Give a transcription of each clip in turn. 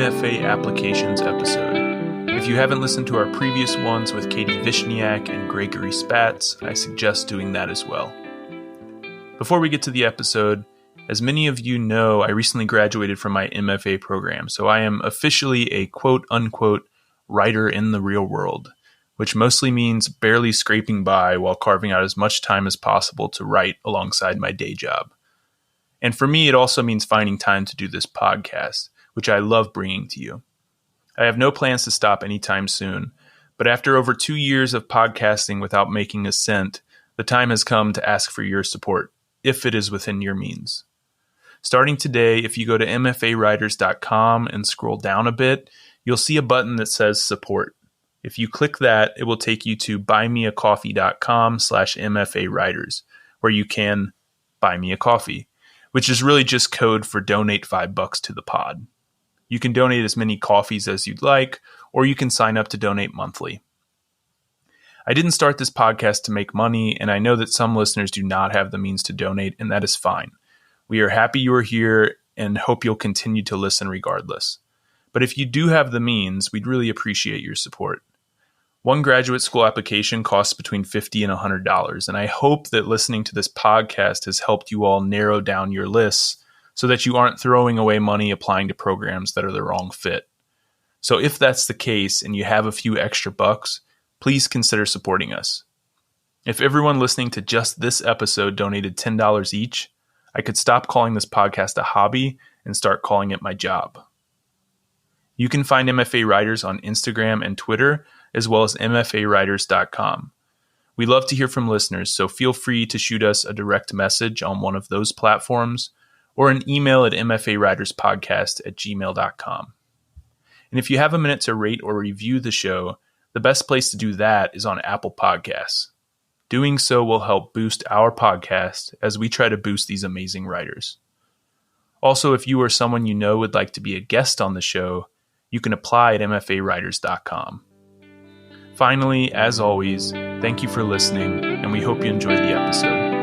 MFA Applications episode. If you haven't listened to our previous ones with Katie Vishniak and Gregory Spatz, I suggest doing that as well. Before we get to the episode, as many of you know, I recently graduated from my MFA program, so I am officially a quote-unquote writer in the real world, which mostly means barely scraping by while carving out as much time as possible to write alongside my day job. And for me, it also means finding time to do this podcast, which I love bringing to you. I have no plans to stop anytime soon, but after over 2 years of podcasting without making a cent, the time has come to ask for your support, if it is within your means. Starting today, if you go to mfawriters.com and scroll down a bit, you'll see a button that says support. If you click that, it will take you to buymeacoffee.com/mfawriters, where you can buy me a coffee, which is really just code for donate $5 to the pod. You can donate as many coffees as you'd like, or you can sign up to donate monthly. I didn't start this podcast to make money, and I know that some listeners do not have the means to donate, and that is fine. We are happy you are here and hope you'll continue to listen regardless. But if you do have the means, we'd really appreciate your support. One graduate school application costs between $50 and $100, and I hope that listening to this podcast has helped you all narrow down your lists so that you aren't throwing away money applying to programs that are the wrong fit. So if that's the case and you have a few extra bucks, please consider supporting us. If everyone listening to just this episode donated $10 each, I could stop calling this podcast a hobby and start calling it my job. You can find MFA Writers on Instagram and Twitter, as well as mfawriters.com. We love to hear from listeners, so feel free to shoot us a direct message on one of those platforms or an email at mfawriterspodcast@gmail.com. And if you have a minute to rate or review the show, the best place to do that is on Apple Podcasts. Doing so will help boost our podcast as we try to boost these amazing writers. Also, if you or someone you know would like to be a guest on the show, you can apply at mfawriters.com. Finally, as always, thank you for listening, and we hope you enjoyed the episode.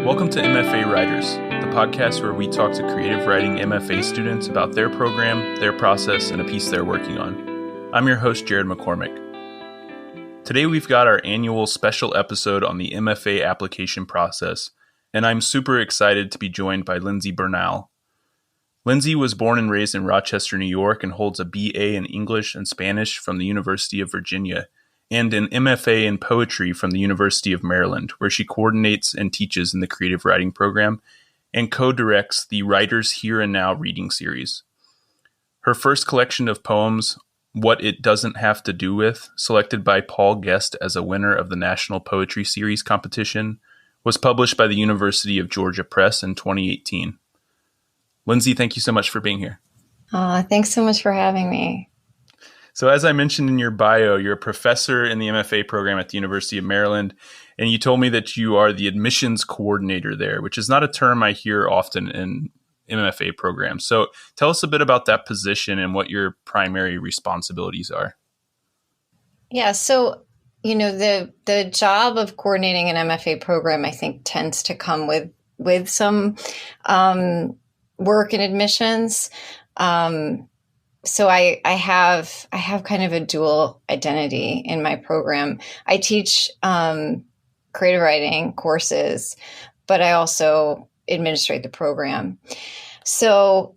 Welcome to MFA Writers, the podcast where we talk to creative writing MFA students about their program, their process, and a piece they're working on. I'm your host, Jared McCormick. Today we've got our annual special episode on the MFA application process, and I'm super excited to be joined by Lindsay Bernal. Lindsay was born and raised in Rochester, New York, and holds a BA in English and Spanish from the University of Virginia, and an MFA in poetry from the University of Maryland, where she coordinates and teaches in the creative writing program and co-directs the Writers Here and Now reading series. Her first collection of poems, What It Doesn't Have to Do With, selected by Paul Guest as a winner of the National Poetry Series competition, was published by the University of Georgia Press in 2018. Lindsay, thank you so much for being here. Thanks so much for having me. So as I mentioned in your bio, you're a professor in the MFA program at the University of Maryland, and you told me that you are the admissions coordinator there, which is not a term I hear often in MFA programs. So tell us a bit about that position and what your primary responsibilities are. Yeah, so the job of coordinating an MFA program, I think, tends to come with some work in admissions. So I have kind of a dual identity in my program. I teach creative writing courses, but I also administrate the program. So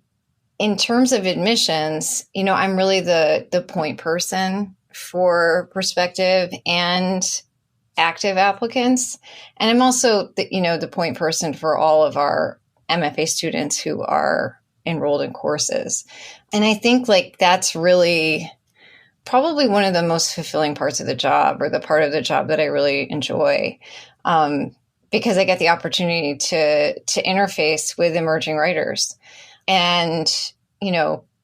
in terms of admissions, I'm really the point person for prospective and active applicants. And I'm also the point person for all of our MFA students who are enrolled in courses. And I think that's really probably one of the most fulfilling parts of the job, or the part of the job that I really enjoy, because I get the opportunity to interface with emerging writers. And,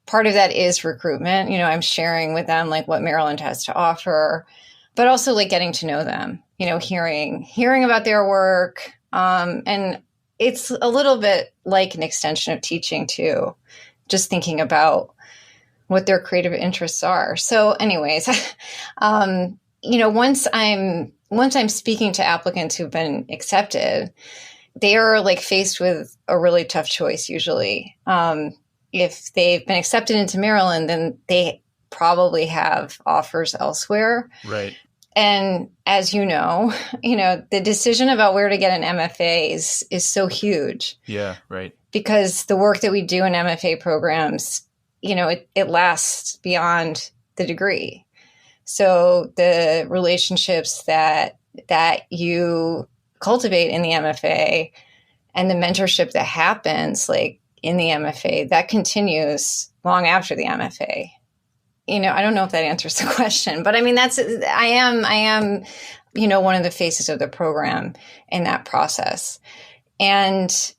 part of that is recruitment. I'm sharing with them what Maryland has to offer, but also getting to know them, hearing about their work. And it's a little bit like an extension of teaching too, just thinking about what their creative interests are. So anyways, once I'm once I'm speaking to applicants who've been accepted, they are like faced with a really tough choice usually. If they've been accepted into Maryland, then they probably have offers elsewhere. Right. And as the decision about where to get an MFA is so huge. Yeah, right. Because the work that we do in MFA programs, it lasts beyond the degree. So the relationships that you cultivate in the MFA and the mentorship that happens like in the MFA, that continues long after the MFA. I don't know if that answers the question, but I mean, I am, one of the faces of the program in that process. And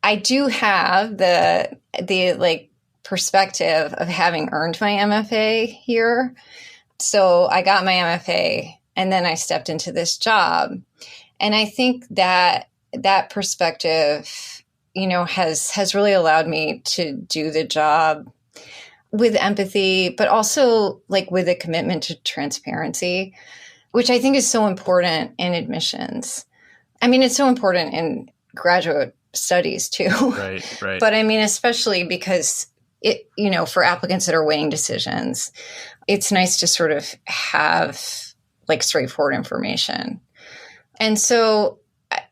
I do have the like perspective of having earned my MFA here. So I got my MFA and then I stepped into this job. And I think that perspective, has really allowed me to do the job with empathy, but also like with a commitment to transparency, which I think is so important in admissions. I mean, it's so important in graduate studies too. Right. But I mean, especially because for applicants that are weighing decisions, it's nice to sort of have like straightforward information. And so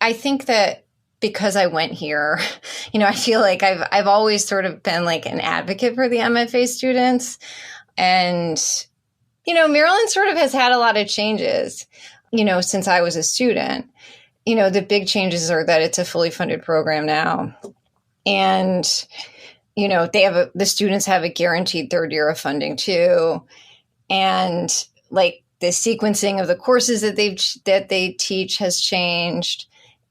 I think that because I went here, I feel like I've always sort of been like an advocate for the MFA students. And, Maryland sort of has had a lot of changes, since I was a student. The big changes are that it's a fully funded program now. And, the students have a guaranteed third year of funding too. And like the sequencing of the courses that they teach has changed.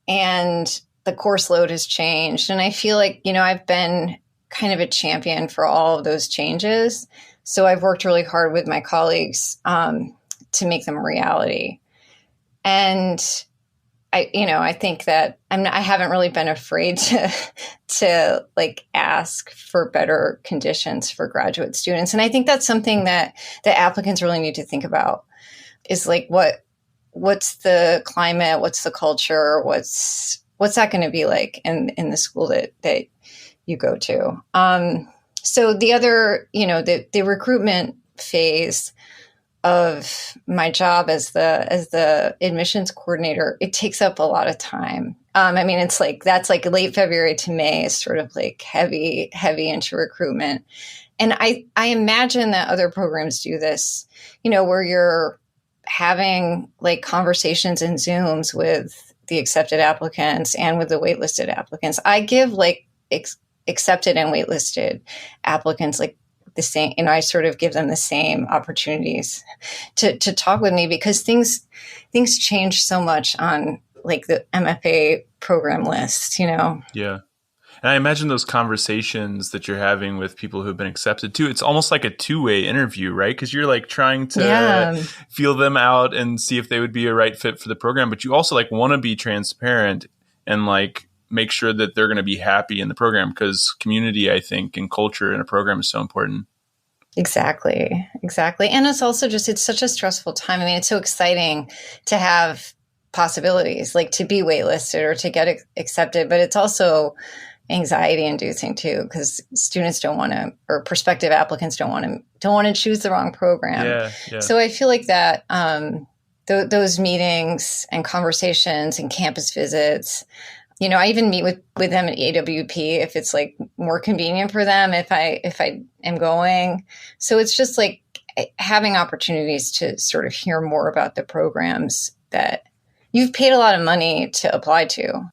And the course load has changed. And I feel like, I've been kind of a champion for all of those changes. So I've worked really hard with my colleagues to make them a reality. And I think that I haven't really been afraid to like ask for better conditions for graduate students. And I think that's something that the applicants really need to think about is like, what's the climate? What's the culture? What's that going to be like in the school that you go to? So the other, the recruitment phase of my job as the admissions coordinator, it takes up a lot of time. I mean, it's like, that's like late February to May is sort of like heavy into recruitment. And I imagine that other programs do this, where you're having like conversations and Zooms with the accepted applicants and with the waitlisted applicants. I give like accepted and waitlisted applicants like the same, I sort of give them the same opportunities to talk with me because things change so much on like the MFA program list, Yeah. And I imagine those conversations that you're having with people who've been accepted too, it's almost like a two-way interview, right? Because you're like trying to feel them out and see if they would be a right fit for the program. But you also like want to be transparent and like make sure that they're going to be happy in the program because community, I think, and culture in a program is so important. Exactly. And it's also it's such a stressful time. I mean, it's so exciting to have possibilities like to be waitlisted or to get accepted, but it's also anxiety inducing too, because students don't want to, or prospective applicants don't want to choose the wrong program. Yeah. So I feel like that those meetings and conversations and campus visits, I even meet with them at AWP if it's like more convenient for them, if I am going. So it's just like having opportunities to sort of hear more about the programs that you've paid a lot of money to apply to.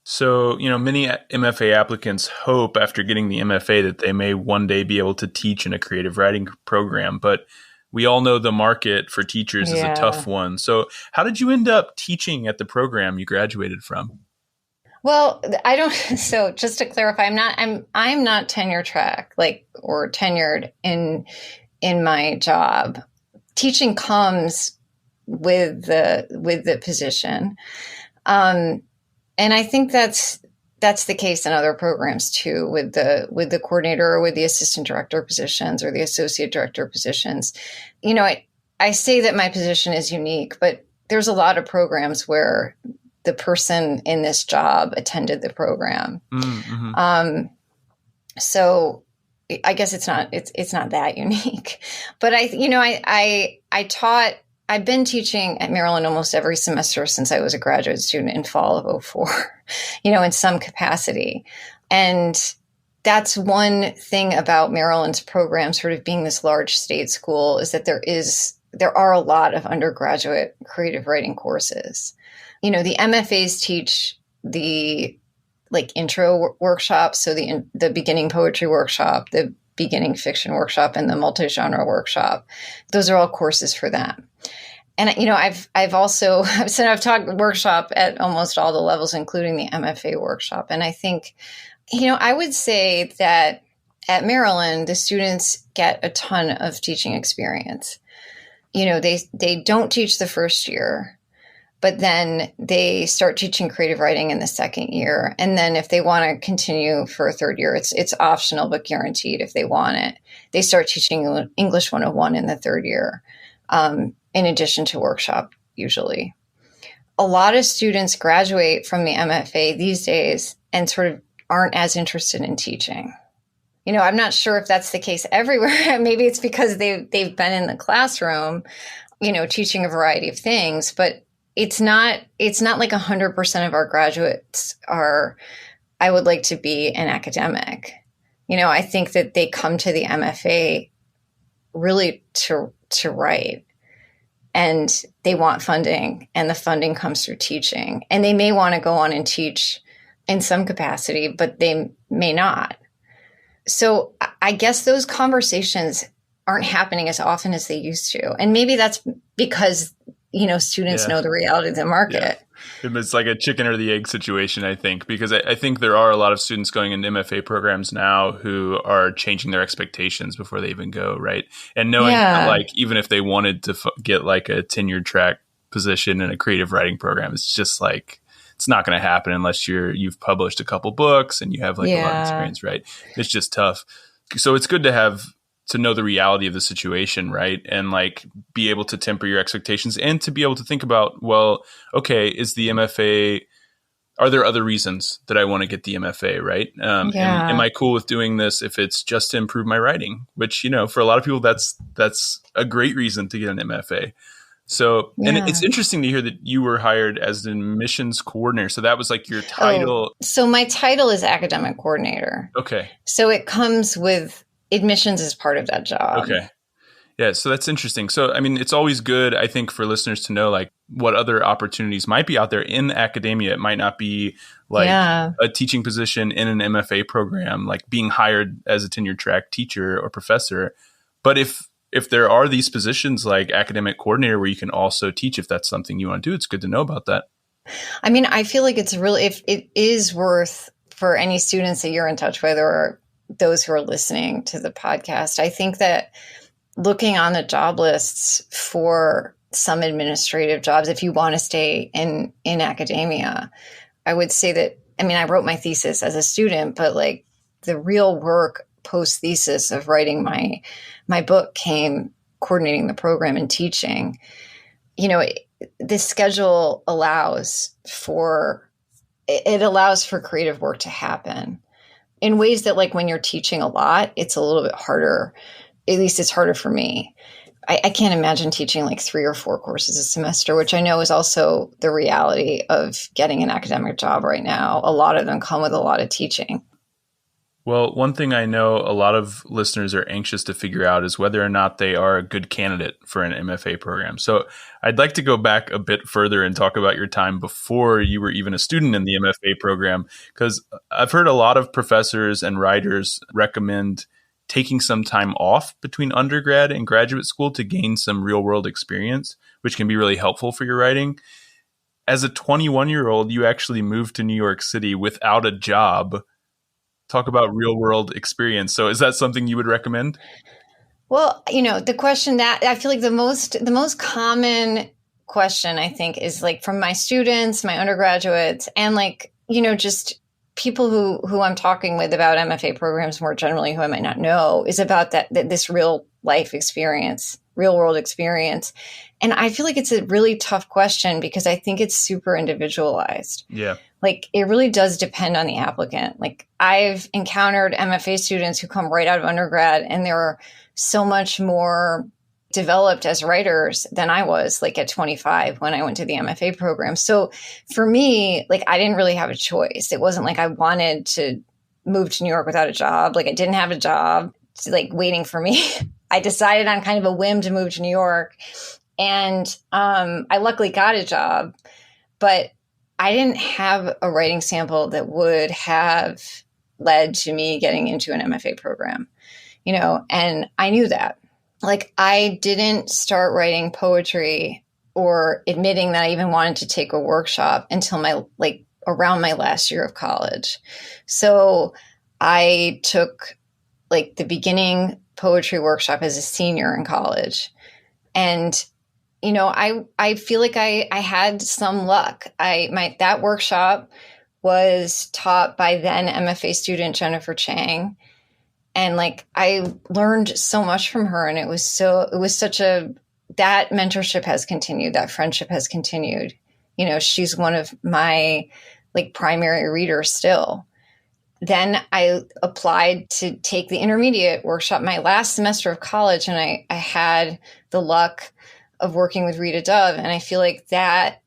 So, many MFA applicants hope after getting the MFA that they may one day be able to teach in a creative writing program. But we all know the market for teachers is a tough one. So how did you end up teaching at the program you graduated from? Well, I don't. So just to clarify, I'm not tenure track or tenured in my job. Teaching comes with the position. And I think that's the case in other programs too, with the coordinator or with the assistant director positions or the associate director positions. I say that my position is unique, but there's a lot of programs where the person in this job attended the program. Mm-hmm. So I guess it's not that unique, but I've been teaching at Maryland almost every semester since I was a graduate student in fall of '04, in some capacity. And that's one thing about Maryland's program sort of being this large state school, is that there are a lot of undergraduate creative writing courses. The MFAs teach the intro workshops. So the beginning poetry workshop, the beginning fiction workshop, and the multi-genre workshop. Those are all courses for them. And, I've taught workshop at almost all the levels, including the MFA workshop. And I think, I would say that at Maryland, the students get a ton of teaching experience. They don't teach the first year, but then they start teaching creative writing in the second year. And then if they want to continue for a third year, it's optional, but guaranteed if they want it. They start teaching English 101 in the third year, in addition to workshop, usually. A lot of students graduate from the MFA these days and sort of aren't as interested in teaching. I'm not sure if that's the case everywhere. Maybe it's because they've been in the classroom, teaching a variety of things, but it's not like 100% of our graduates are, I would like to be an academic. I think that they come to the MFA really to write, and they want funding, and the funding comes through teaching, and they may want to go on and teach in some capacity, but they may not. So I guess those conversations aren't happening as often as they used to. And maybe that's because, students know the reality of the market. Yeah. It's like a chicken or the egg situation, I think, because I think there are a lot of students going into MFA programs now who are changing their expectations before they even go, right? And knowing that, even if they wanted to get a tenure track position in a creative writing program, it's just it's not going to happen unless you've published a couple books and you have a lot of experience, right? It's just tough. So it's good to know the reality of the situation, right? And be able to temper your expectations and to be able to think about, well, okay, is the MFA, are there other reasons that I want to get the MFA, right? Am I cool with doing this if it's just to improve my writing? Which, for a lot of people, that's a great reason to get an MFA. So, and it's interesting to hear that you were hired as an admissions coordinator. So that was your title. So my title is academic coordinator. Okay. So it comes with admissions as part of that job. Okay. Yeah. So that's interesting. So, it's always good, I think, for listeners to know what other opportunities might be out there in academia. It might not be a teaching position in an MFA program, being hired as a tenure track teacher or professor. But if there are these positions like academic coordinator where you can also teach, if that's something you want to do, it's good to know about that. I feel like it's really, if it is worth for any students that you're in touch with or those who are listening to the podcast, I think that looking on the job lists for some administrative jobs, if you want to stay in academia, I would say that, I wrote my thesis as a student, but the real work post thesis of writing my book came coordinating the program and teaching. The schedule allows for creative work to happen in ways that when you're teaching a lot, it's a little bit harder. At least it's harder for me. I can't imagine teaching 3 or 4 courses a semester, which I know is also the reality of getting an academic job right now. A lot of them come with a lot of teaching. Well, one thing I know a lot of listeners are anxious to figure out is whether or not they are a good candidate for an MFA program. So I'd like to go back a bit further and talk about your time before you were even a student in the MFA program, because I've heard a lot of professors and writers recommend taking some time off between undergrad and graduate school to gain some real world experience, which can be really helpful for your writing. As a 21-year-old, you actually moved to New York City without a job. Talk about real world experience. So is that something you would recommend? Well, the question that I feel the most common question, I think, is from my students, my undergraduates, and just people who I'm talking with about MFA programs more generally, who I might not know, is about this real life experience, real world experience? And I feel like it's a really tough question because I think it's super individualized. Yeah. Like it really does depend on the applicant. Like I've encountered MFA students who come right out of undergrad and they're so much more developed as writers than I was like at 25 when I went to the MFA program. So for me, like I didn't really have a choice. It wasn't like I wanted to move to New York without a job. Like I didn't have a job like waiting for me. I decided on kind of a whim to move to New York. And I luckily got a job, but I didn't have a writing sample that would have led to me getting into an MFA program, you know, and I knew that. Like I didn't start writing poetry or admitting that I even wanted to take a workshop until around my last year of college. So I took like the beginning poetry workshop as a senior in college. And, you know, I feel like I had some luck. That workshop was taught by then MFA student Jennifer Chang. And like, I learned so much from her, and that mentorship has continued, that friendship has continued. You know, she's one of my like primary readers still. Then I applied to take the intermediate workshop my last semester of college, and I had the luck of working with Rita Dove. And I feel like that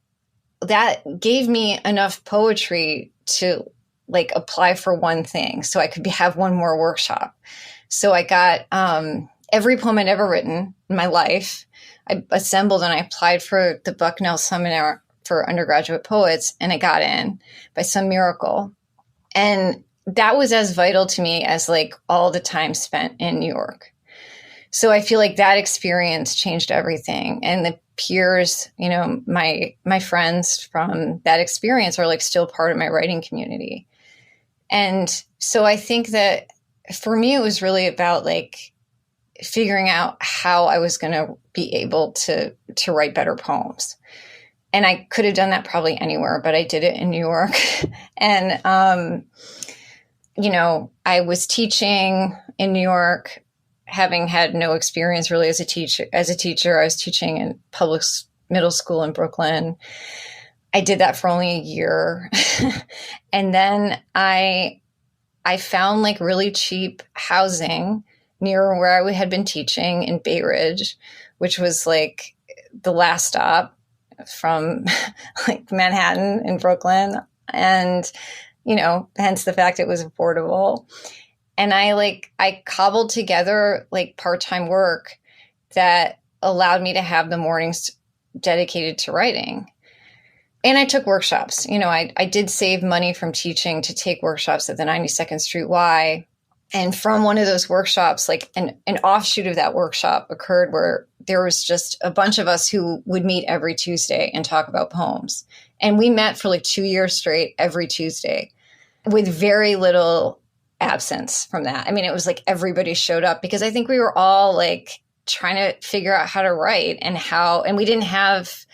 gave me enough poetry to like apply for one thing so I could have one more workshop. So I got every poem I'd ever written in my life. I assembled and I applied for the Bucknell Seminar for undergraduate poets, and I got in by some miracle. And that was as vital to me as like all the time spent in New York. So I feel like that experience changed everything. And the peers, you know, my friends from that experience are like still part of my writing community. And so I think that for me, it was really about like figuring out how I was going to be able to write better poems. And I could have done that probably anywhere, but I did it in New York. And, you know, I was teaching in New York, having had no experience really as a teacher. I was teaching in public middle school in Brooklyn. I did that for only a year. And then I found like really cheap housing near where I had been teaching in Bay Ridge, which was like the last stop from like Manhattan and Brooklyn. And, you know, hence the fact it was affordable. And I cobbled together like part-time work that allowed me to have the mornings dedicated to writing. And I took workshops. You know, I did save money from teaching to take workshops at the 92nd Street Y. And from one of those workshops, like an offshoot of that workshop occurred where there was just a bunch of us who would meet every Tuesday and talk about poems. And we met for like 2 years straight every Tuesday with very little absence from that. I mean, it was like everybody showed up because I think we were all like trying to figure out how to write and we didn't have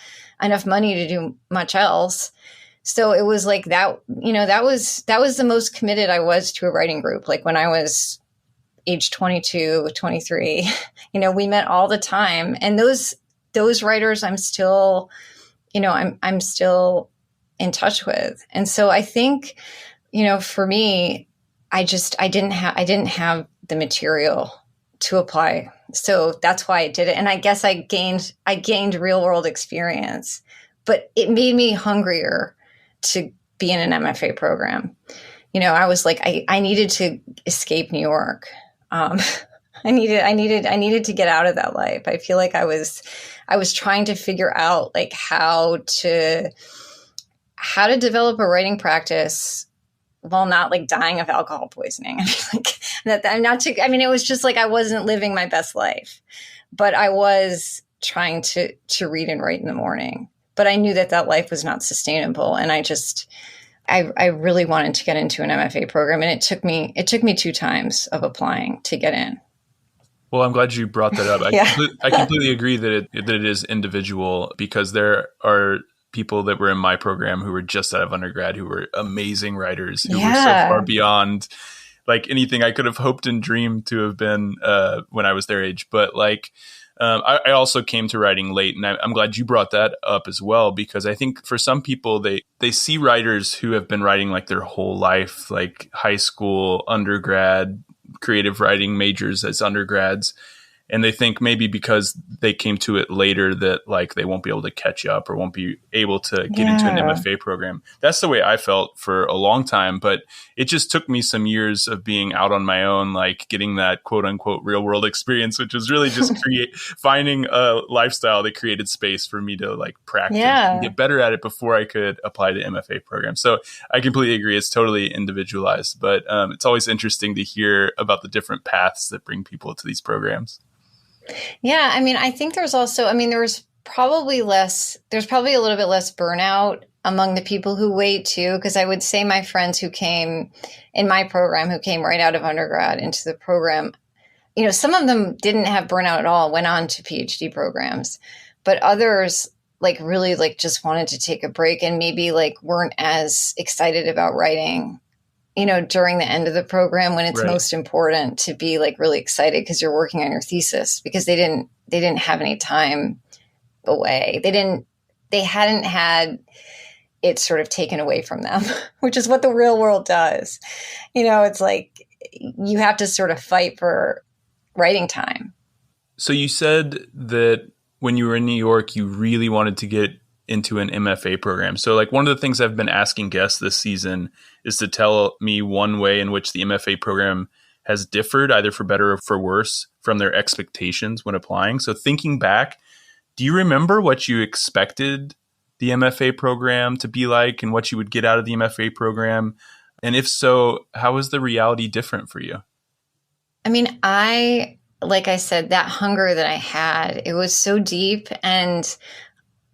enough money to do much else. So it was like that, you know, that was the most committed I was to a writing group. Like when I was age 22, 23, you know, we met all the time. And those writers I'm still, you know, I'm still in touch with. And so I think, you know, for me, I didn't have the material to apply. So that's why I did it. And I guess I gained real world experience, but it made me hungrier to be in an MFA program. You know, I was like, I needed to escape New York. I needed to get out of that life. I feel like I was trying to figure out like how to develop a writing practice while not like dying of alcohol poisoning. I mean, like it was just like, I wasn't living my best life, but I was trying to read and write in the morning, but I knew that life was not sustainable. And I really wanted to get into an MFA program. And it took me 2 times of applying to get in. Well, I'm glad you brought that up. I completely agree that it is individual, because there are people that were in my program who were just out of undergrad who were amazing writers who were so far beyond like anything I could have hoped and dreamed to have been when I was their age. But like, I also came to writing late, and I'm glad you brought that up as well, because I think for some people, they see writers who have been writing like their whole life, like high school, undergrad, creative writing majors as undergrads. And they think maybe because they came to it later that like they won't be able to catch up or won't be able to get into an MFA program. That's the way I felt for a long time, but it just took me some years of being out on my own, like getting that quote unquote real world experience, which was really just finding a lifestyle that created space for me to like practice and get better at it before I could apply to MFA programs. So I completely agree. It's totally individualized, but it's always interesting to hear about the different paths that bring people to these programs. Yeah, I mean, I think there's also, I mean, there's probably a little bit less burnout among the people who wait too, because I would say my friends who came in my program, who came right out of undergrad into the program, you know, some of them didn't have burnout at all, went on to PhD programs, but others like really like just wanted to take a break and maybe like weren't as excited about writing, you know, during the end of the program when it's most important to be like really excited because you're working on your thesis, because they didn't have any time away. They hadn't had it sort of taken away from them, which is what the real world does. You know, it's like you have to sort of fight for writing time. So you said that when you were in New York, you really wanted to get into an MFA program. So like one of the things I've been asking guests this season is to tell me one way in which the MFA program has differed, either for better or for worse, from their expectations when applying. So thinking back, do you remember what you expected the MFA program to be like and what you would get out of the MFA program? And if so, how is the reality different for you? I mean, like I said, that hunger that I had, it was so deep, and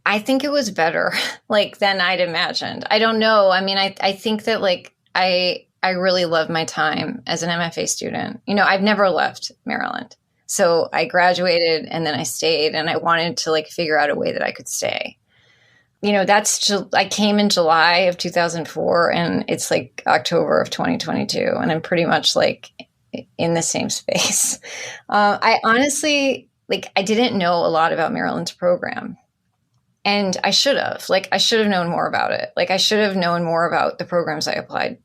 I think it was better like than I'd imagined. I don't know. I mean, I think that like I really love my time as an MFA student. You know, I've never left Maryland. So I graduated and then I stayed, and I wanted to like figure out a way that I could stay. You know, I came in July of 2004 and it's like October of 2022. And I'm pretty much like in the same space. I honestly, like, I didn't know a lot about Maryland's program. And I should have known more about it. Like I should have known more about the programs I applied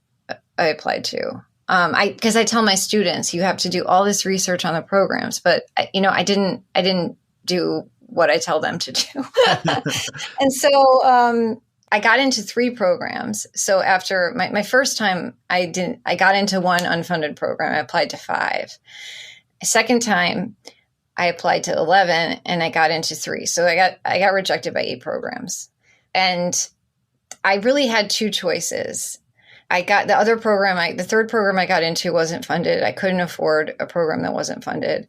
to. Because I tell my students, you have to do all this research on the programs, but you know, I didn't do what I tell them to do. And so I got into 3 programs. So after my first time, I got into 1 unfunded program. I applied to 5. Second time, I applied to 11 and I got into 3. So I got rejected by 8 programs. And I really had 2 choices. I got the third program I got into wasn't funded. I couldn't afford a program that wasn't funded.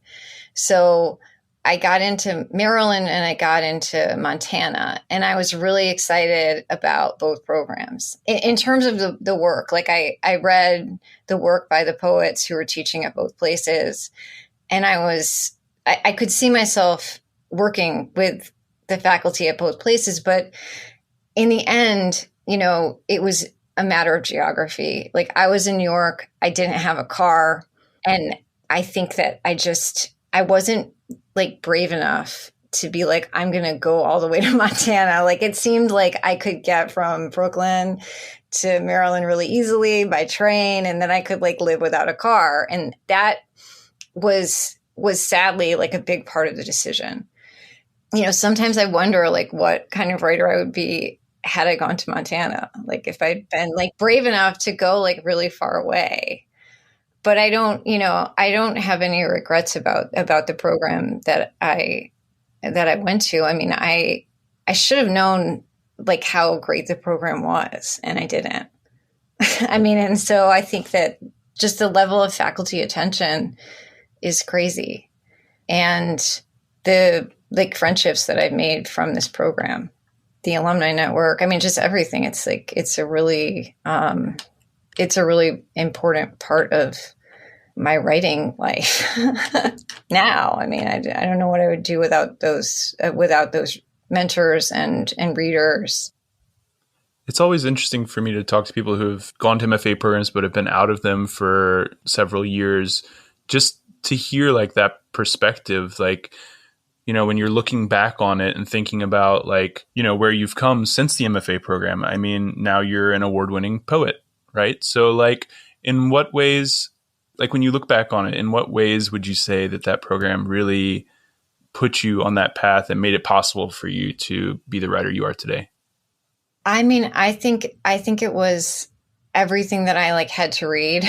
So I got into Maryland and I got into Montana, and I was really excited about both programs. In terms of the work, like I read the work by the poets who were teaching at both places, and I could see myself working with the faculty at both places. But in the end, you know, it was a matter of geography. Like I was in New York, I didn't have a car, and I think that I wasn't like brave enough to be like, I'm going to go all the way to Montana. Like it seemed like I could get from Brooklyn to Maryland really easily by train. And then I could like live without a car. And that was sadly like a big part of the decision. You know, sometimes I wonder like what kind of writer I would be had I gone to Montana, like if I'd been like brave enough to go like really far away. But I don't have any regrets about the program that I went to. I mean, I should have known like how great the program was, and I didn't. I mean, and so I think that just the level of faculty attention is crazy. And the like friendships that I've made from this program, the alumni network, I mean, just everything. It's like, it's a really important part of my writing life now. I mean, I don't know what I would do without those mentors and readers. It's always interesting for me to talk to people who have gone to MFA programs but have been out of them for several years, just to hear like that perspective. Like, when you're looking back on it and thinking about like, where you've come since the MFA program. I mean, now you're an award-winning poet, right? So like, in what ways, like when you look back on it, in what ways would you say that program really put you on that path and made it possible for you to be the writer you are today? I mean, I think it was everything that I like had to read.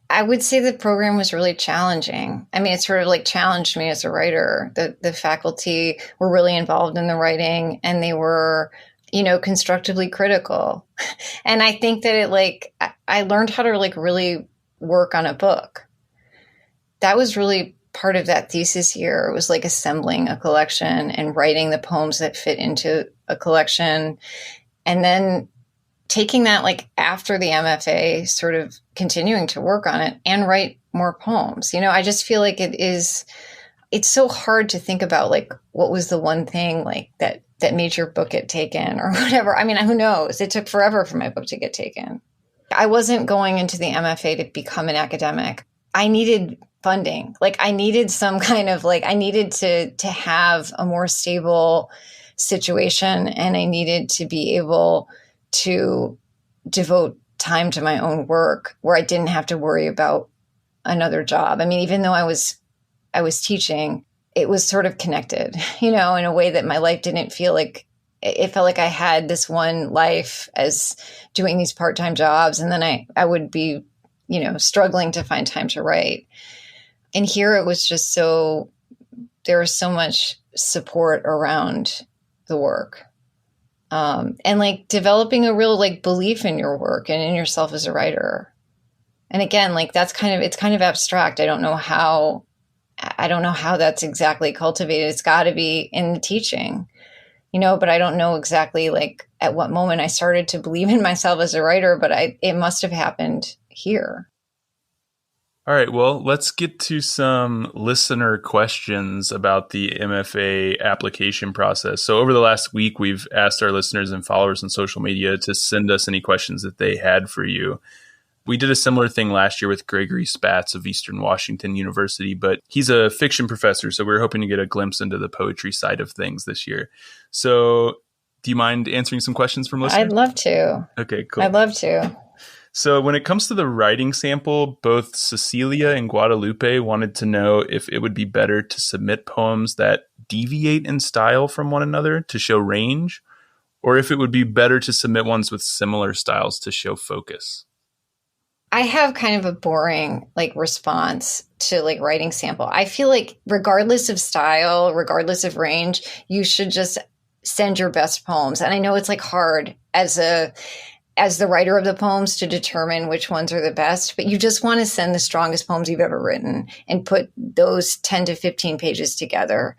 I would say the program was really challenging. I mean, it sort of like challenged me as a writer. The faculty were really involved in the writing, and they were, constructively critical. And I think that I learned how to like really work on a book. That was really part of that thesis year. It was like assembling a collection and writing the poems that fit into a collection. And then taking that like after the MFA, sort of continuing to work on it and write more poems. I just feel like it's so hard to think about like what was the one thing like that made your book get taken or whatever. I mean, who knows? It took forever for my book to get taken. I wasn't going into the MFA to become an academic. I needed funding. Like I needed some kind of like, I needed to have a more stable situation, and I needed to be able to devote time to my own work where I didn't have to worry about another job. I mean, even though I was teaching, it was sort of connected, in a way that my life didn't feel like, it felt like I had this one life as doing these part-time jobs. And then I would be, struggling to find time to write. And here it was just there was so much support around the work. And like developing a real like belief in your work and in yourself as a writer. And again, like it's kind of abstract. I don't know how that's exactly cultivated. It's got to be in the teaching, but I don't know exactly like at what moment I started to believe in myself as a writer, but it must have happened here. All right, well, let's get to some listener questions about the MFA application process. So over the last week, we've asked our listeners and followers on social media to send us any questions that they had for you. We did a similar thing last year with Gregory Spatz of Eastern Washington University, but he's a fiction professor, so we're hoping to get a glimpse into the poetry side of things this year. So do you mind answering some questions from listeners? I'd love to. Okay, cool. I'd love to. So when it comes to the writing sample, both Cecilia and Guadalupe wanted to know if it would be better to submit poems that deviate in style from one another to show range, or if it would be better to submit ones with similar styles to show focus. I have kind of a boring like response to like writing sample. I feel like regardless of style, regardless of range, you should just send your best poems. And I know it's like hard as the writer of the poems to determine which ones are the best, but you just want to send the strongest poems you've ever written and put those 10 to 15 pages together.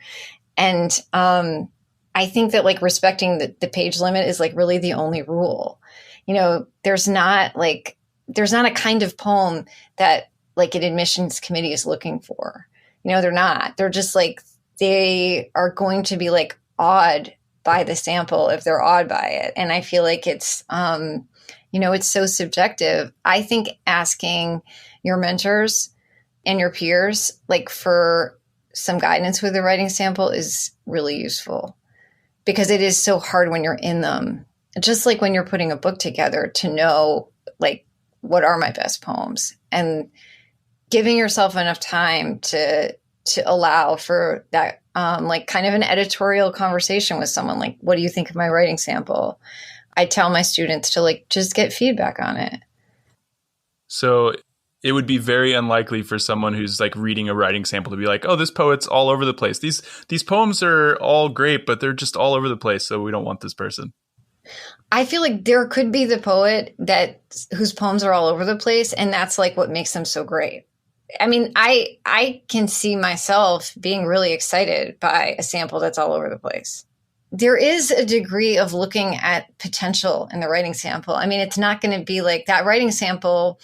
And I think that like respecting the page limit is like really the only rule. There's not a kind of poem that like an admissions committee is looking for. They're not. They're just like, they are going to be like awed by the sample if they're awed by it. And I feel like it's so subjective. I think asking your mentors and your peers like for some guidance with the writing sample is really useful, because it is so hard when you're in them. Just like when you're putting a book together, to know like, what are my best poems, and giving yourself enough time to allow for that, like kind of an editorial conversation with someone. Like, what do you think of my writing sample? I tell my students to like, just get feedback on it. So it would be very unlikely for someone who's like reading a writing sample to be like, oh, this poet's all over the place. These poems are all great, but they're just all over the place. So we don't want this person. I feel like there could be the poet whose poems are all over the place, and that's like what makes them so great. I mean, I can see myself being really excited by a sample that's all over the place. There is a degree of looking at potential in the writing sample. I mean, it's not going to be like that writing sample.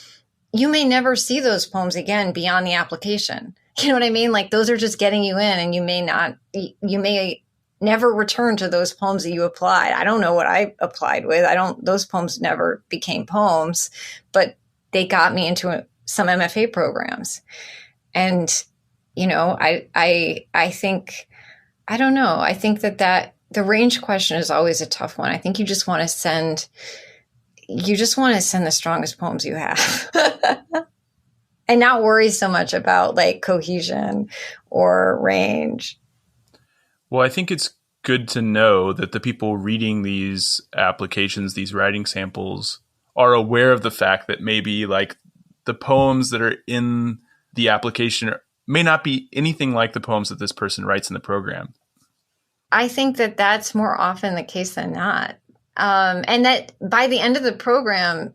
You may never see those poems again beyond the application. You know what I mean? Like those are just getting you in, and you may never return to those poems that you applied. I don't know what I applied with. Those poems never became poems, but they got me into some MFA programs. And, I think I don't know. I think that the range question is always a tough one. I think you just want to send the strongest poems you have. And not worry so much about like cohesion or range. Well, I think it's good to know that the people reading these applications, these writing samples, are aware of the fact that maybe like the poems that are in the application may not be anything like the poems that this person writes in the program. I think that that's more often the case than not. And that by the end of the program,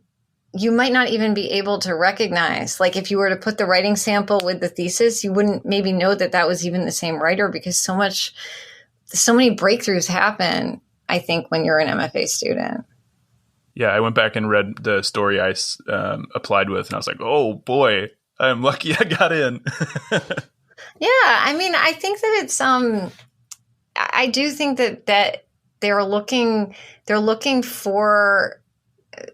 you might not even be able to recognize, like if you were to put the writing sample with the thesis, you wouldn't maybe know that that was even the same writer, because so many breakthroughs happen, I think, when you're an MFA student. Yeah, I went back and read the story I applied with, and I was like, oh boy, I'm lucky I got in. Yeah, I mean, I think that it's I do think that they're looking for,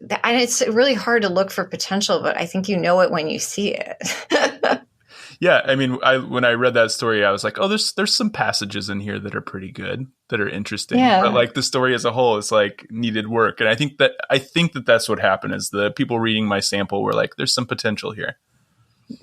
and it's really hard to look for potential, but I think you know it when you see it. Yeah, I mean, when I read that story, I was like, oh, there's some passages in here that are pretty good, that are interesting. Yeah. But like the story as a whole is like needed work. And I think that that's what happened, is the people reading my sample were like, there's some potential here.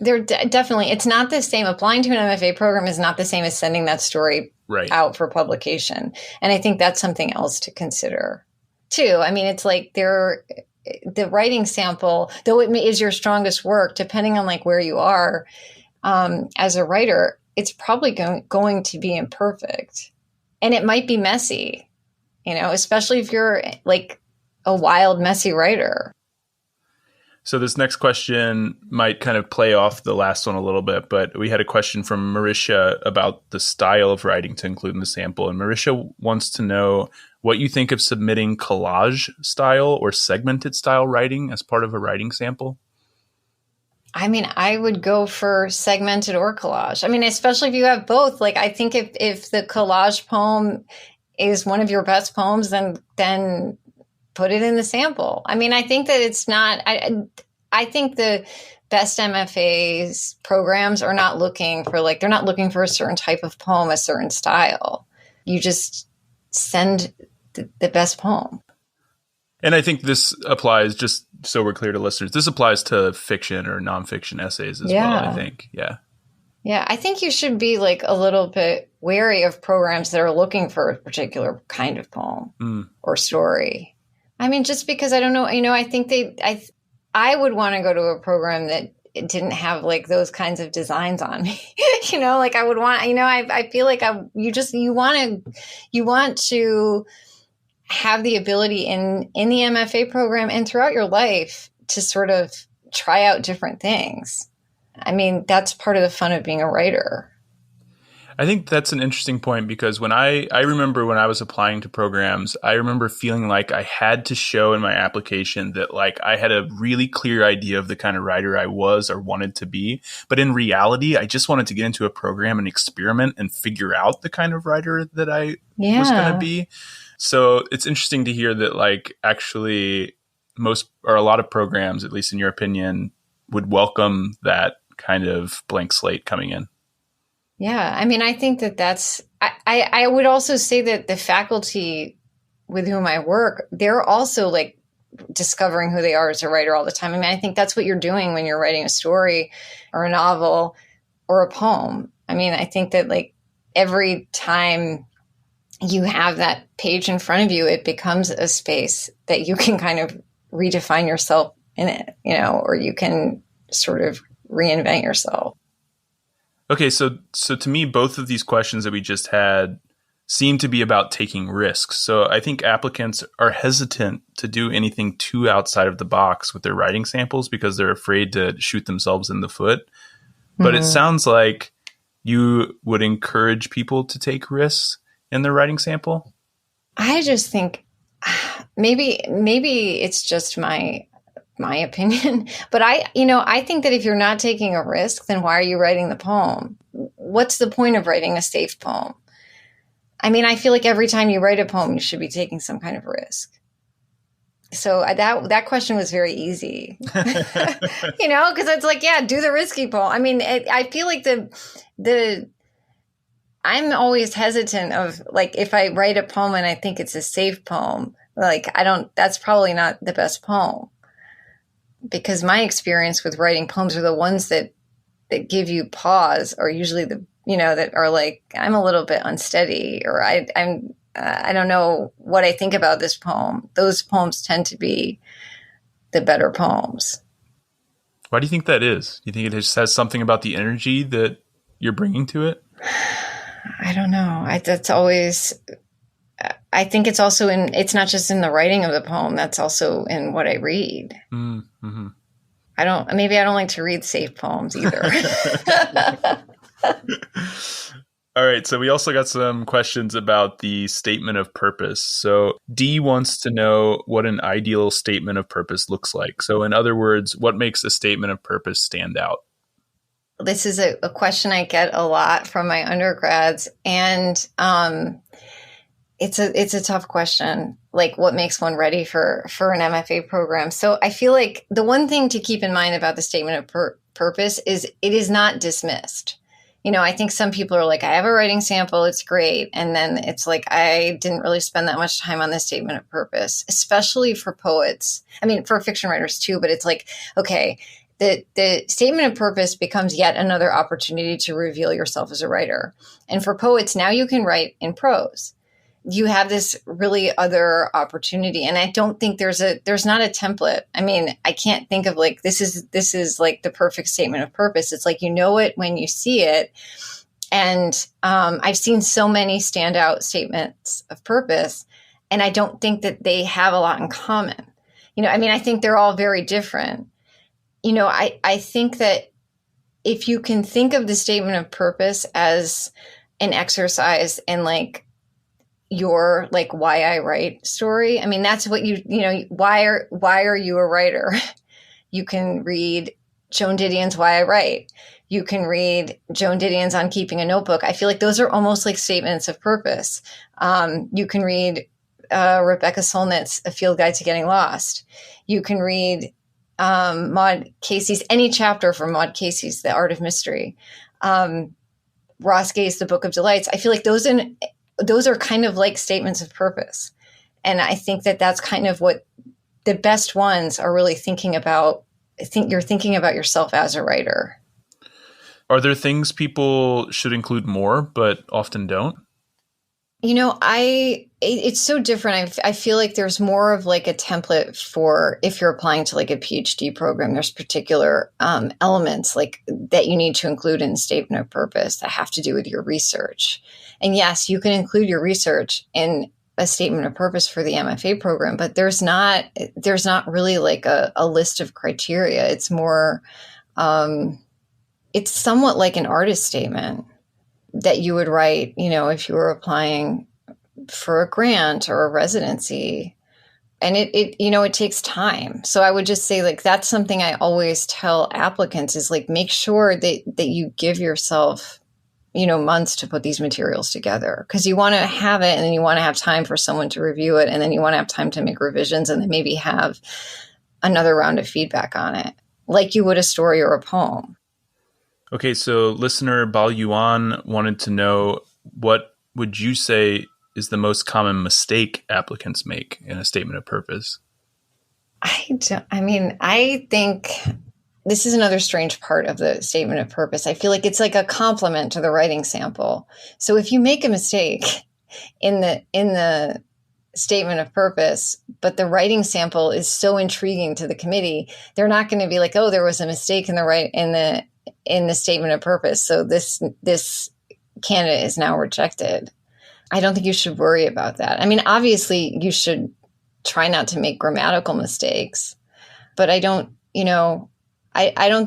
Definitely. It's not the same. Applying to an MFA program is not the same as sending that story out for publication. And I think that's something else to consider too. I mean, it's like the writing sample, though it is your strongest work, depending on like where you are as a writer, it's probably going to be imperfect, and it might be messy, especially if you're like a wild, messy writer. So this next question might kind of play off the last one a little bit, but we had a question from Marisha about the style of writing to include in the sample. And Marisha wants to know what you think of submitting collage style or segmented style writing as part of a writing sample. I mean, I would go for segmented or collage. I mean, especially if you have both. Like, I think if the collage poem is one of your best poems, then put it in the sample. I mean, I think that it's not, I think the best MFA's programs are not looking for they're not looking for a certain type of poem, a certain style. You just send the best poem. And I think this applies, just so we're clear to listeners, this applies to fiction or nonfiction essays as well, I think. Yeah. Yeah, I think you should be like a little bit wary of programs that are looking for a particular kind of poem or story. I mean, just because I don't know, I think I would want to go to a program that didn't have like those kinds of designs on me. Like I would want, I feel like you want to have the ability in the MFA program and throughout your life to sort of try out different things. I mean, that's part of the fun of being a writer. I think that's an interesting point, because when I remember when I was applying to programs, I remember feeling like I had to show in my application that like I had a really clear idea of the kind of writer I was or wanted to be. But in reality, I just wanted to get into a program and experiment and figure out the kind of writer that I was going to be. So it's interesting to hear that like actually most or a lot of programs, at least in your opinion, would welcome that kind of blank slate coming in. Yeah, I mean, I think that's, I would also say that the faculty with whom I work, they're also like discovering who they are as a writer all the time. I mean, I think that's what you're doing when you're writing a story or a novel or a poem. I mean, I think that like every time you have that page in front of you, it becomes a space that you can kind of redefine yourself in it, or you can sort of reinvent yourself. Okay, so to me, both of these questions that we just had seem to be about taking risks. So I think applicants are hesitant to do anything too outside of the box with their writing samples because they're afraid to shoot themselves in the foot. But it sounds like you would encourage people to take risks in their writing sample. I just think maybe it's just my opinion, but I think that if you're not taking a risk, then why are you writing the poem? What's the point of writing a safe poem? I mean, I feel like every time you write a poem, you should be taking some kind of risk. So that question was very easy, because it's like, yeah, do the risky poem. I mean, I feel like I'm always hesitant of like, if I write a poem and I think it's a safe poem, like that's probably not the best poem, because my experience with writing poems are the ones that give you pause, or usually that are like, I'm a little bit unsteady, or I don't know what I think about this poem. Those poems tend to be the better poems. Why do you think that is? Do you think it just has something about the energy that you're bringing to it? I don't know. I think it's also it's not just in the writing of the poem, that's also in what I read. Mm-hmm. Maybe I don't like to read safe poems either. All right. So we also got some questions about the statement of purpose. So D wants to know what an ideal statement of purpose looks like. So in other words, what makes a statement of purpose stand out? This is a question I get a lot from my undergrads, and it's a tough question. Like, what makes one ready for an MFA program? So I feel like the one thing to keep in mind about the statement of purpose is it is not dismissed. I think some people are like, I have a writing sample, it's great. And then it's like, I didn't really spend that much time on the statement of purpose, especially for poets. I mean, for fiction writers too, but it's like, okay, the statement of purpose becomes yet another opportunity to reveal yourself as a writer. And for poets, now you can write in prose. You have this really other opportunity. And I don't think there's not a template. I mean, I can't think of like, this is like the perfect statement of purpose. It's like, it when you see it. And I've seen so many standout statements of purpose, and I don't think that they have a lot in common. I think they're all very different. I think that if you can think of the statement of purpose as an exercise in like your like why I write story, I mean, that's what why are you a writer? You can read Joan Didion's Why I Write. You can read Joan Didion's On Keeping a Notebook. I feel like those are almost like statements of purpose. You can read Rebecca Solnit's A Field Guide to Getting Lost. You can read Maud Casey's, any chapter from Maud Casey's The Art of Mystery. Ross Gay's The Book of Delights. I feel like those are kind of like statements of purpose. And I think that that's kind of what the best ones are really thinking about. I think you're thinking about yourself as a writer. Are there things people should include more, but often don't? It's so different. I feel like there's more of like a template for if you're applying to like a PhD program, there's particular elements like that you need to include in the statement of purpose that have to do with your research. And yes, you can include your research in a statement of purpose for the MFA program, but there's not really like a list of criteria. It's more, it's somewhat like an artist statement that you would write, if you were applying for a grant or a residency. And it takes time. So I would just say like, that's something I always tell applicants is like, make sure that you give yourself, months to put these materials together, because you want to have it and then you want to have time for someone to review it. And then you want to have time to make revisions and then maybe have another round of feedback on it, like you would a story or a poem. Okay, so listener Bal Yuan wanted to know, what would you say is the most common mistake applicants make in a statement of purpose? I think this is another strange part of the statement of purpose. I feel like it's like a compliment to the writing sample. So if you make a mistake in the statement of purpose, but the writing sample is so intriguing to the committee, they're not going to be like, oh, there was a mistake in the statement of purpose, so this candidate is now rejected. I don't think you should worry about that. I mean, obviously you should try not to make grammatical mistakes, but I don't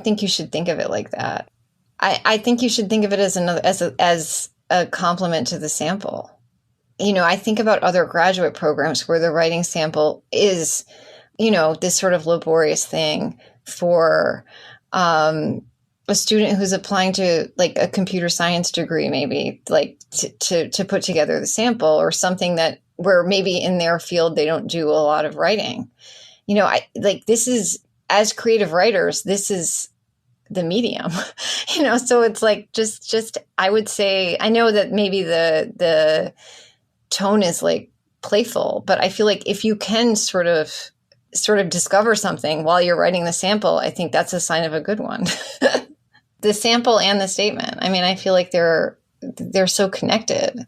think you should think of it like that. I think you should think of it as a compliment to the sample. I think about other graduate programs where the writing sample is, this sort of laborious thing for a student who's applying to like a computer science degree, maybe like to put together the sample, or something that where maybe in their field they don't do a lot of writing. This is, as creative writers, this is the medium, so it's like, just, I would say, I know that maybe the tone is like playful, but I feel like if you can sort of discover something while you're writing the sample, I think that's a sign of a good one. The sample and the statement. I mean, I feel like they're so connected.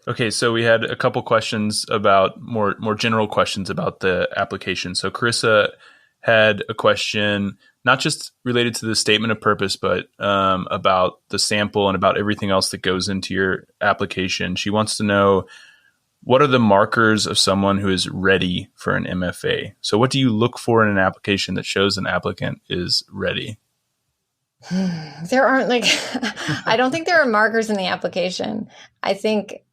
Okay, so we had a couple questions about more general questions about the application. So Carissa had a question not just related to the statement of purpose, but about the sample and about everything else that goes into your application. She wants to know, what are the markers of someone who is ready for an MFA? So what do you look for in an application that shows an applicant is ready? There aren't I don't think there are markers in the application. I think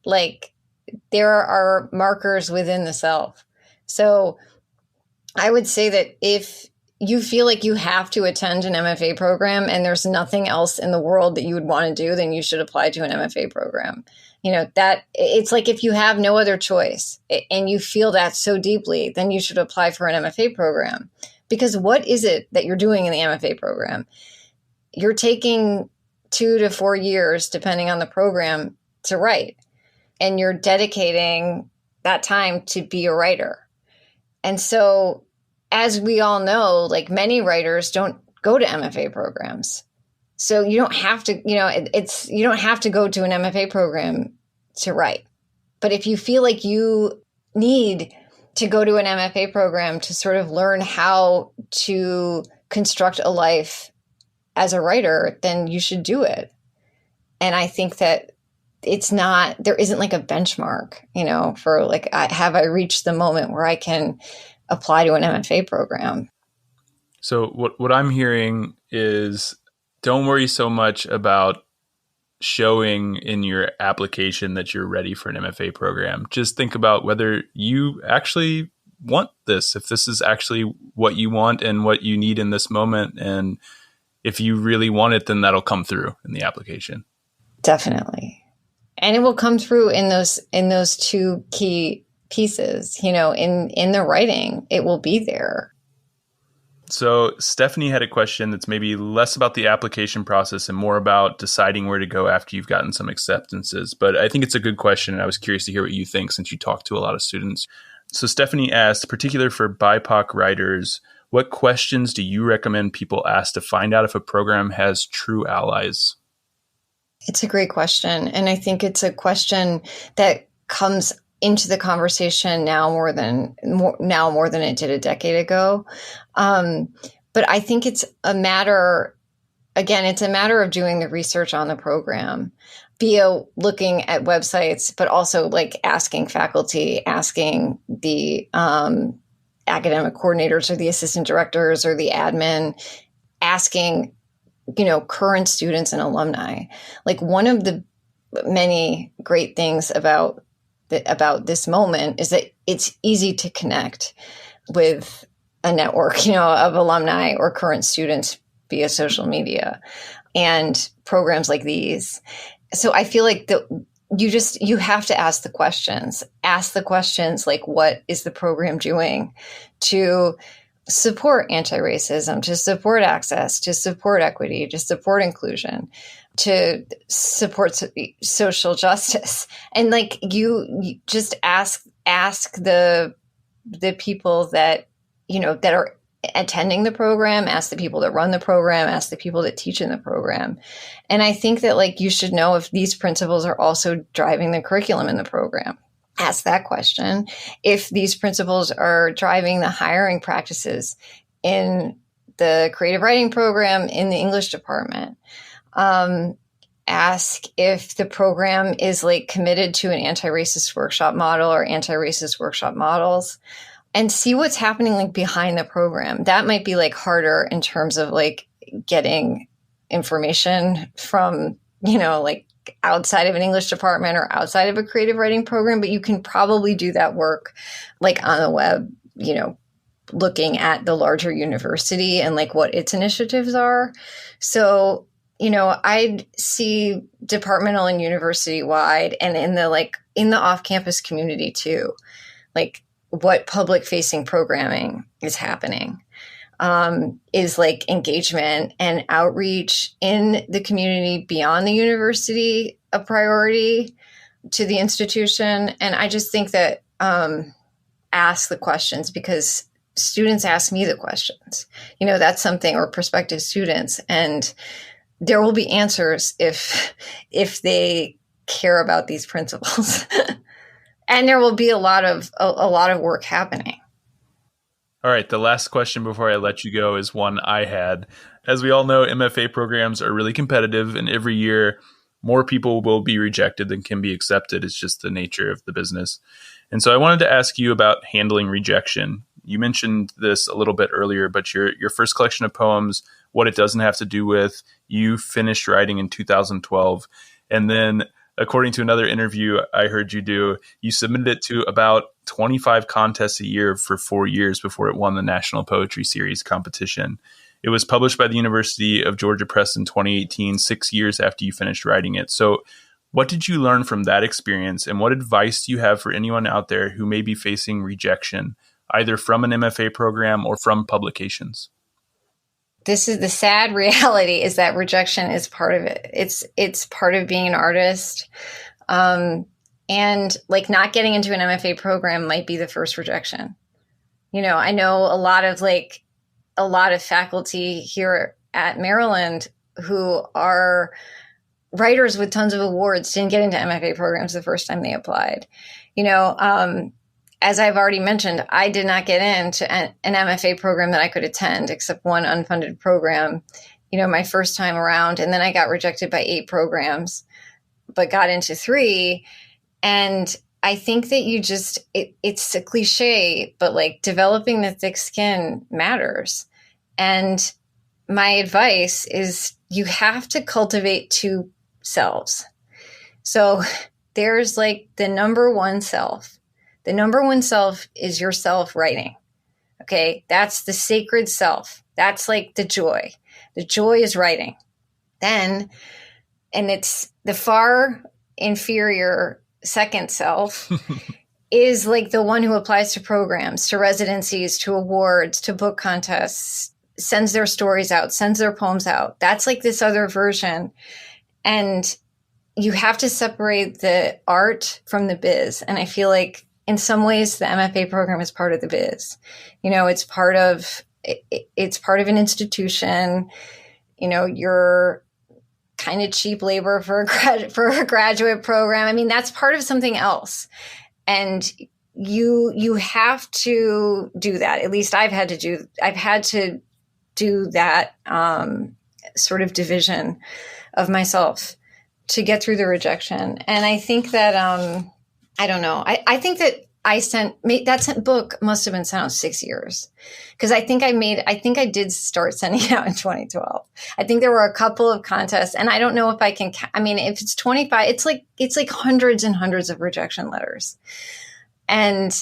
there are markers within the self. So I would say that if you feel like you have to attend an MFA program and there's nothing else in the world that you would want to do, then you should apply to an MFA program. That it's like, if you have no other choice and you feel that so deeply, then you should apply for an MFA program. Because what is it that you're doing in the MFA program? You're taking 2 to 4 years, depending on the program, to write. And you're dedicating that time to be a writer. And so, as we all know, many writers don't go to MFA programs. So you don't have to, you don't have to go to an MFA program to write. But if you feel like you need to go to an MFA program to sort of learn how to construct a life as a writer, then you should do it. And I think that there isn't a benchmark, for have I reached the moment where I can apply to an MFA program? So what I'm hearing is, don't worry so much about showing in your application that you're ready for an MFA program. Just think about whether you actually want this, if this is actually what you want and what you need in this moment. And if you really want it, then that'll come through in the application. Definitely. And it will come through in those two key pieces, in the writing, it will be there. So Stephanie had a question that's maybe less about the application process and more about deciding where to go after you've gotten some acceptances. But I think it's a good question, and I was curious to hear what you think since you talk to a lot of students. So Stephanie asked, particular for BIPOC writers, what questions do you recommend people ask to find out if a program has true allies? It's a great question. And I think it's a question that comes into the conversation now more than it did a decade ago. But I think it's a matter of doing the research on the program, via looking at websites, but also asking faculty, asking the academic coordinators or the assistant directors or the admin, asking, current students and alumni. One of the many great things about this moment is that it's easy to connect with a network, of alumni or current students via social media and programs like these. So I feel like you have to ask the questions. Ask the questions like, what is the program doing to support anti-racism, to support access, to support equity, to support inclusion, to support social justice? And you just ask the people that, that are attending the program, ask the people that run the program, ask the people that teach in the program. And I think that you should know if these principles are also driving the curriculum in the program. Ask that question. If these principles are driving the hiring practices in the creative writing program, in the English department, ask if the program is committed to an anti-racist workshop model or anti-racist workshop models, and see what's happening behind the program. That might be harder in terms of getting information from, outside of an English department or outside of a creative writing program, but you can probably do that work on the web, looking at the larger university and what its initiatives are. So, I'd see departmental and university wide, and in the off-campus community too, what public facing programming is happening. is like engagement and outreach in the community beyond the university a priority to the institution. And I just think that ask the questions, because students ask me the questions. That's something, or prospective students, and there will be answers if they care about these principles. And there will be a lot of work happening. All right. The last question before I let you go is one I had. As we all know, MFA programs are really competitive, and every year more people will be rejected than can be accepted. It's just the nature of the business. And so I wanted to ask you about handling rejection. You mentioned this a little bit earlier, but your first collection of poems, What It Doesn't Have to Do With, you finished writing in 2012. And then, according to another interview I heard you do, you submitted it to about 25 contests a year for 4 years before it won the National Poetry Series competition. It was published by the University of Georgia Press in 2018, 6 years after you finished writing it. So what did you learn from that experience, and what advice do you have for anyone out there who may be facing rejection, either from an MFA program or from publications? This is the sad reality, is that rejection is part of it. It's part of being an artist. And like not getting into an MFA program might be the first rejection. I know a lot of faculty here at Maryland who are writers with tons of awards didn't get into MFA programs the first time they applied. As I've already mentioned, I did not get into an MFA program that I could attend, except one unfunded program, my first time around. And then I got rejected by 8 programs, but got into 3. And I think that it's a cliche, but like developing the thick skin matters. And my advice is you have to cultivate 2 selves. So there's like the number one self. The number one self is yourself writing. Okay. That's the sacred self. That's like the joy. The joy is writing. Then, and it's the far inferior second self is like the one who applies to programs, to residencies, to awards, to book contests, sends their stories out, sends their poems out. That's like this other version. And you have to separate the art from the biz. And I feel like in some ways the MFA program is part of the biz. It's part of an institution. You're kind of cheap labor for a graduate program. I mean, that's part of something else. And you have to do that. At least I've had to do that sort of division of myself to get through the rejection. And I think that, I don't know. I think that that book must have been sent out 6 years, because I think I did start sending it out in 2012. I think there were a couple of contests, and I don't know if I can, if it's 25, it's like hundreds and hundreds of rejection letters. And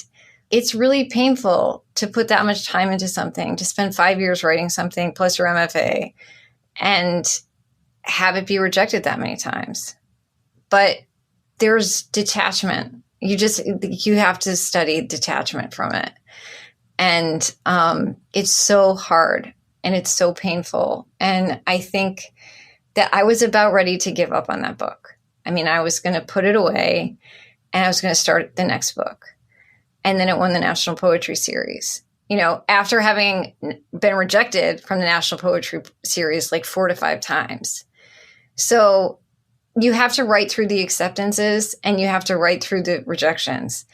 it's really painful to put that much time into something, to spend 5 years writing something plus your MFA and have it be rejected that many times. But there's detachment. You have to study detachment from it. And it's so hard and it's so painful. And I think that I was about ready to give up on that book. I was going to put it away and I was going to start the next book. And then it won the National Poetry Series. After having been rejected from the National Poetry Series like 4 to 5 times. So you have to write through the acceptances and you have to write through the rejections.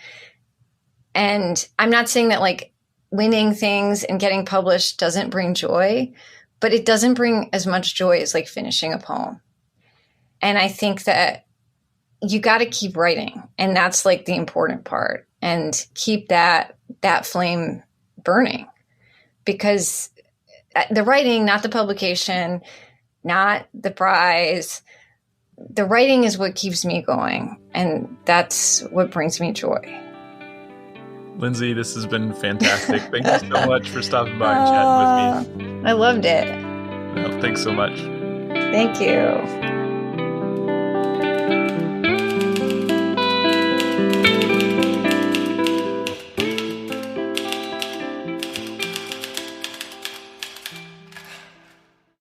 And I'm not saying that like winning things and getting published doesn't bring joy, but it doesn't bring as much joy as like finishing a poem. And I think that you got to keep writing. And that's like the important part, and keep that flame burning, because the writing, not the publication, not the prize, the writing is what keeps me going. And that's what brings me joy. Lindsay, this has been fantastic. Thank you so much for stopping by and chatting with me. I loved it. Well, thanks so much. Thank you.